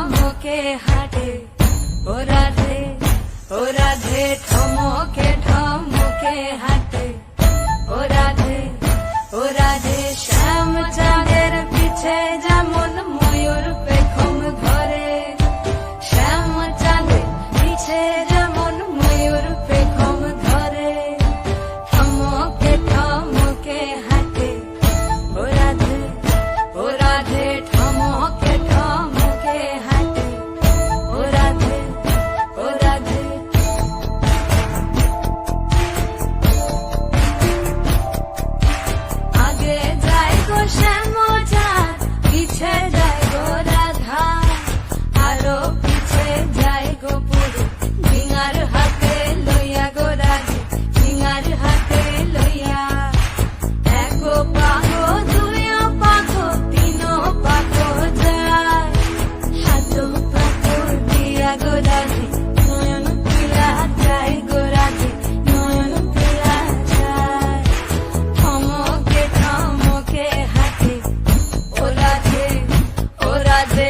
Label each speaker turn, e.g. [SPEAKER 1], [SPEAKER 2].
[SPEAKER 1] ঠমকে হাঁটে ও রাধে ঠমকে ঠমকে হাঁটে ও রাধে শ্যাম চাঁদের পিছে যেমন ময়ূর পেখম ধরে, শ্যাম চাঁদের পিছে যেমন ময়ূর পেখম ধরে, ঠমকে ঠমকে হাঁটে ও রাধে ঠমকে ঠমকে হাঁটে ও রাধে আগে যায় গো শ্যাম চাঁদ, পিছে যায় গো রাধা, আরো পিছে যায় গো পুরু ঝিঙার হাতে লইয়া গো রাধে, ঝিঙার হাতে লইয়া। এক পাখো দুই পাখো তিন পাখো যায়, হাত পাখো দিয়া গো রাধে, নয়ন পিলা যায় গো রাধে, নয়ন পিলা যায়। ঠমকে ঠমকে হাঁটে ও রাধে